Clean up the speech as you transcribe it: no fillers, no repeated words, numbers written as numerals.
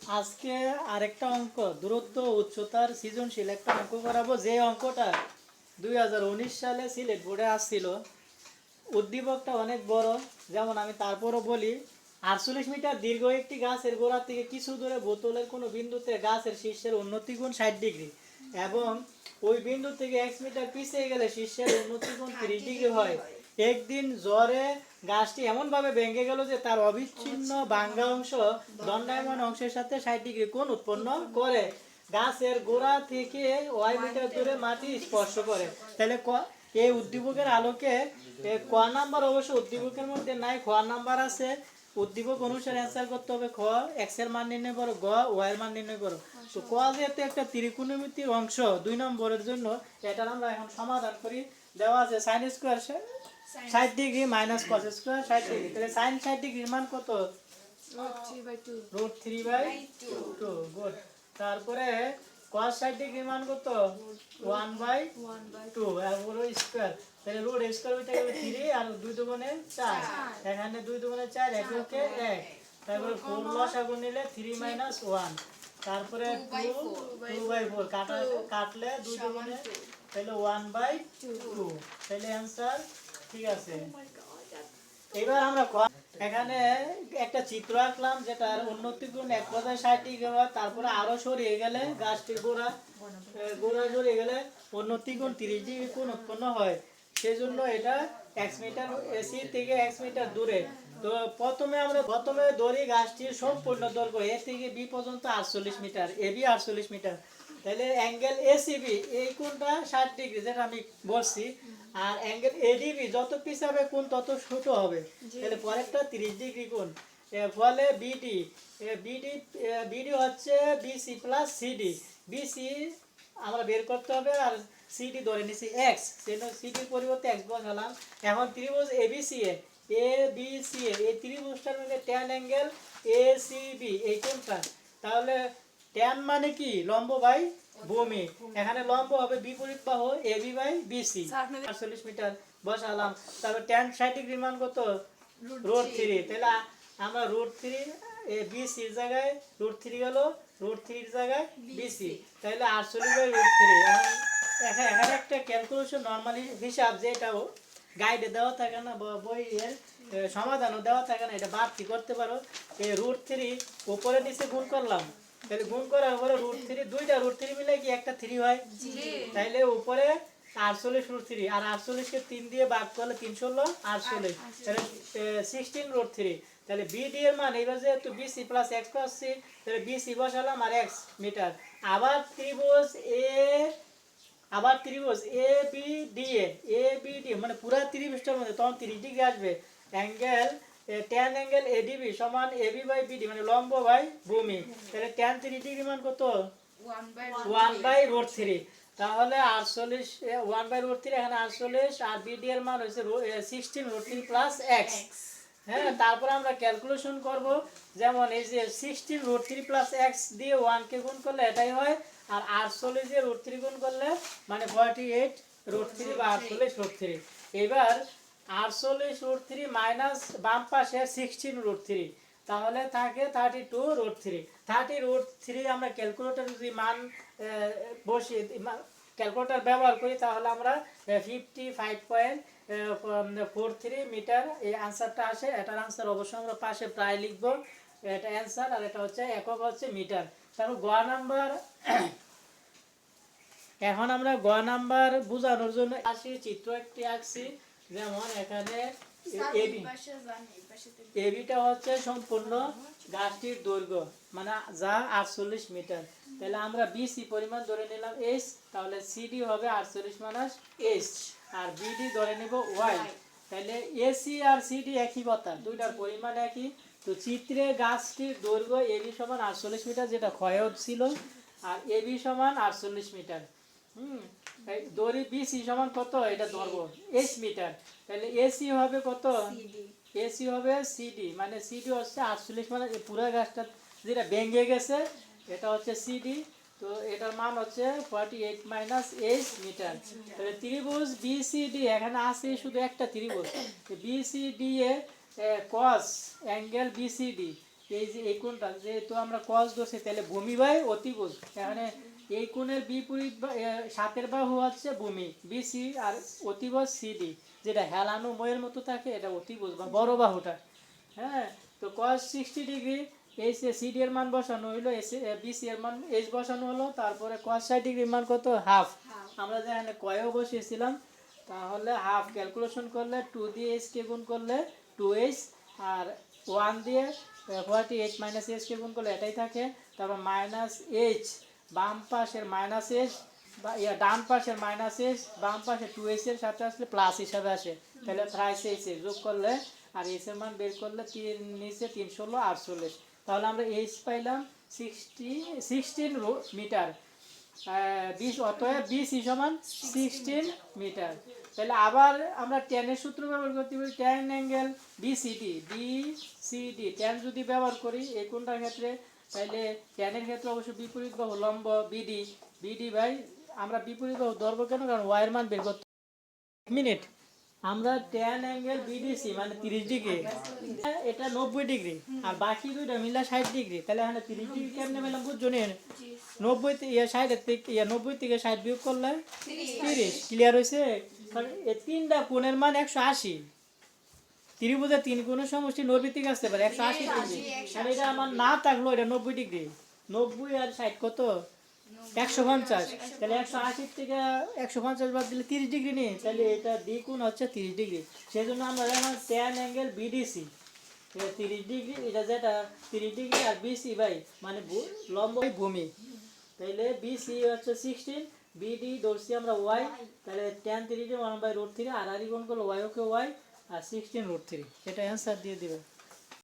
আজকে আরেকটা অঙ্ক দূরত্ব উচ্চতার সৃজনশীল একটা অঙ্ক করাবো, যে অঙ্কটা 2019 সালে সিলেট বোর্ডে আসছিল। উদ্দীপকটা অনেক বড়, যেমন আমি তারপরও বলি। 48 মিটার দীর্ঘ একটি গাছের গোড়া থেকে কিছু দূরে বোতলের কোনো বিন্দুতে গাছের শীর্ষের উন্নতি কোণ 60 ডিগ্রি এবং ওই বিন্দু থেকে 1 মিটার পিছিয়ে গেলে শীর্ষের উন্নতি কোণ 30 ডিগ্রি হয়। একদিন জ্বরে গাছটি এমনভাবে ভেঙে গেল যে তার অবিচ্ছিন্ন ভাঙ্গা অংশ দণ্ডায়মান অংশের সাথে 60 ডিগ্রি কোণ উৎপন্ন করে। গাছের গোড়া থেকে ওয়াই মিটার দূরে মাটি স্পর্শ করে। তাহলে এই উদ্দীপকের আলোকে ক নাম্বার অবশ্য উদ্দীপকের মধ্যে নাই, খ নাম্বার আছে। উদ্দীপক অনুসারে অ্যান্সার করতে হবে। খ এক্স এর মান নির্ণয় করো, গ ওয়াই এর মান নির্ণয় করো। তো ক যেহেতু একটা ত্রিকোণমিতির অংশ 2 নম্বরের জন্য, এটা আমরা এখন সমাধান করি। দেওয়া আছে sine square 60 degree minus cos square 60 degree. তাহলে সাইন 60 ডিগ্রির মান কত? √3/2। গুড। তারপরে cos 60 ডিগ্রির মান কত? 1/2 আর পুরো স্কয়ার। তাহলে রুট স্কয়ার হইতে গেলে 3 আর 2 দুগুণে 4। এখানে 2 দুগুণে 4, 1 একে 1। তারপরে 4 লসাগু নিলে 3 - 1। তারপরে 2/4 কাটলে 2 দুগুণে, তাহলে 1/2। তাহলে অ্যান্সার ঠিক আছে। এবার আমরা এখানে একটা চিত্র আঁকলাম, যেটার উন্নতি কোণ এক কথায় 60 ডিগ্রি হয়। তারপরে আরো সরিয়ে গেলে গাছটির গোড়া সরিয়ে গেলে উন্নতি কোণ 30 ডিগ্রি কোণ উৎপন্ন হয়। সেজন্য এটা 1 মিটার এসি থেকে 1 মিটার দূরে। তো প্রথমে ধরি গাছটির সম্পূর্ণ দৈর্ঘ্য এ থেকে বি পর্যন্ত 48 মিটার, এবি 48 মিটার। তাহলে অ্যাঙ্গেল এসিবি এই কোণটা 60 ডিগ্রি, যেটা আমি বলছি। আর অ্যাঙ্গেল এডিবি যত পিছাবে কোণ তত ছোট হবে। তাহলে পরেরটা 30 ডিগ্রি কোণ। ফলে বিডি বিডি বিডি হচ্ছে বিসি প্লাস সিডি। বিসি আমরা বের করতে হবে, আর সিডি ধরে নিছি এক্স, সেটা সিডির পরিবর্তে এক্স বসালাম। এখন ত্রিভুজ এবিসি এ বি সি এই ত্রিভুজটার মধ্যে tan angle A C B এই কোণটা। তাহলে ট্যান মানে কি? লম্ব বাই ভূমি। এখানে লম্ব হবে বিপরীত বাহু এবি বাই বিসি। 48 মিটার বসালাম। তারপর ট্যান 60 ডিগ্রির মান কত? √3। তাহলে আমরা √3 বিসির জায়গায় √3 গেল, √3 জায়গায় বিসি। তাহলে 48/√3। এখানে একটা ক্যালকুলেশন নর্মালি হিসাব, যেটাও গাইডে দেওয়া থাকে না, বইয়ের সমাধানও দেওয়া থাকে না, এটা বাড়তি করতে পারো। এই √3 উপরে নিচে গুণ করলাম। তাহলে গুণ করার পরে √3 দুইটা √3 মিলে কি একটা 3 হয়? তাইলে উপরে 48√3 আর 48কে 3 দিয়ে ভাগ করলে 3 16 48, তাহলে 16√3। তাহলে বিডি এর মান এবার যেহেতু বিসি প্লাস এক্স পাচ্ছি, তাহলে বিসি বসালাম আর এক্স মিটার। আবার ত্রিভুজ A B D A B D মানে পুরো ত্রিভুজটার মধ্যে তখন 30 ডিগ্রি আসবে। অ্যাঙ্গেল ট্যান অ্যাঙ্গেল এডিবি সমান এবি বাই বিডি মানে লম্ব বাই ভূমি। তাহলে ট্যান 30 ডিগ্রি মান কত? 1/√3। তাহলে 48 1/√3, এখানে 48 আর বিডি এর মান হচ্ছে 16√3 প্লাস এক্স। হ্যাঁ, তারপর আমরা ক্যালকুলেশন করব। যেমন এই যে 16√3 প্লাস এক্স দিয়ে 1 কে গুণ করলে এটাই হয়, আর 48 দিয়ে √3 গুণ করলে মানে 48√3 বা 48√3। এবার 48√3 মাইনাস বাম পাশে 16√3, তাহলে থাকে 32√3। 30√3 আমরা ক্যালকুলেটর যদি মান বসিয়ে ক্যালকুলেটর ব্যবহার করি, তাহলে আমরা 55.43 মিটার এই আনসারটা আসে। এটার আনসার অবশ্যই আমরা পাশে প্রায় লিখবো। এটা অ্যান্সার, আর এটা হচ্ছে একক হচ্ছে মিটার। তারপর গ নাম্বার। এখন আমরা গ নাম্বার বোঝানোর জন্য আসি, চিত্র একটি আঁকছি। যেমন এখানে এবিটা হচ্ছে সম্পূর্ণ গাছটির দৈর্ঘ্য, মানে যা 48 মিটার। তাহলে আমরা বিসি পরিমাণ ধরে নিলাম এইচ, তাহলে সিডি হবে 48 মাইনাস এইচ, আর বিডি ধরে নিব ওয়াই। তাহলে এসি আর সিডি একই কথা, দুইটার পরিমাণ একই। তো চিত্রে গাছটির দৈর্ঘ্য এবি সমান 48 মিটার, যেটা ক্ষয় ছিল, আর এবি সমান 48 মিটার। দড়ি বিসি সমান কত? এটা ধরবো এইচ মিটার। তাহলে এসি হবে কত? এসি হবে সিডি, মানে সিডি হচ্ছে 48, মানে পুরো গাছটা যেটা ভেঙে গেছে এটা হচ্ছে সিডি। তো এটার মান হচ্ছে 48 মাইনাস এইচ মিটার। তাহলে ত্রিভুজ বিসিডি, এখানে আছে শুধু একটা ত্রিভুজ বিসিডি এ কস অ্যাঙ্গেল বিসিডি এই যে এই কোণটা যেহেতু আমরা কস ধরছি তাহলে ভূমি বাই অতিভুজ, এখানে এই কোণের বিপরীত সাতের বাহু হচ্ছে ভূমি বিসি, আর অতিভুজ সিডি, যেটা হেলানো ময়ের মতো থাকে এটা অতিভুজ বা বড় বাহুটা। হ্যাঁ, তো কস 60 ডিগ্রি, এই সিডি এর মান বসানো হইলো, বিসি এর মান এইচ বসানো হলো, তারপরে কস 60 ডিগ্রির মান কত, হাফ। আমরা যেখানে কয়েও বসিয়েছিলাম, তাহলে হাফ ক্যালকুলেশন করলে 2 দিয়ে এইচ কে গুণ করলে 2h, আর 1 দিয়ে 48 মাইনাস এইচ কে গুণ করলে এটাই থাকে। তারপর মাইনাস এইচ, বাম পাশের মাইনাস এইচ বা ডান পাশের মাইনাস এইচ, বাম পাশে 2h এর সাথে আসলে প্লাস হিসাবে আসে, তাহলে থ্রাইস এইচ যোগ করলে আর এইচ এর মান বের করলে 3 নিচে 3 16 48, তাহলে আমরা এইচ পাইলাম 16 মিটার। 20, অতএব 20 সমান 16 মিটার। তাহলে আবার আমরা ট্যানের সূত্র ব্যবহার করতে পারি, ট্যান অ্যাঙ্গেল বিসিডি ট্যান যদি ব্যবহার করি এই কোণটার ক্ষেত্রে, তাহলে ট্যানের ক্ষেত্রে অবশ্যই বিপরীত বাহু লম্ব বিডি বাই, আমরা বিপরীত বাহু ধরবো কেন, কারণ ওয়াইয়ের মান বের করতে মিনিট। আমরা ট্যান অ্যাঙ্গেল বিডিসি মানে 30 ডিগ্রি, এটা 90 ডিগ্রি, আর বাকি দুইটা মিলা 60 ডিগ্রি, তাহলে এখানে 30 ডিগ্রি কেমনে পেলাম বুঝছো নি? 90 60 থেকে 90 থেকে 60 বিয়োগ করলে 30, ক্লিয়ার হয়েছে? কারণ এই তিনটা কোণের মান 180, ত্রিভুজের 3 কোণের সমষ্টি নৈর্ব্যক্তিক আসতে পারে 180 ডিগ্রি, আর এটা আমার না থাকলো এটা 90 ডিগ্রি, 90 আর 60 কত, 150, তাহলে 180 থেকে 150 বাদ দিলে 30 ডিগ্রি নেই, তাহলে এটা ডি কোণ হচ্ছে 30 ডিগ্রি। সেই জন্য আমরা দেখলাম ট্যান অ্যাঙ্গেল বিডিসি 30 ডিগ্রি, এটা যেটা 30 ডিগ্রি, আর বিসি বাই মানে লম্ব ভূমি, তাহলে বিসি হচ্ছে 16, বিডি ধরছি আমরা ওয়াই, তাহলে ট্যান 30 1/√3, আর আর গুণ করলে ওয়াই ওকে ওয়াই, আর 16√3, এটা অ্যান্সার দিয়ে দিবে।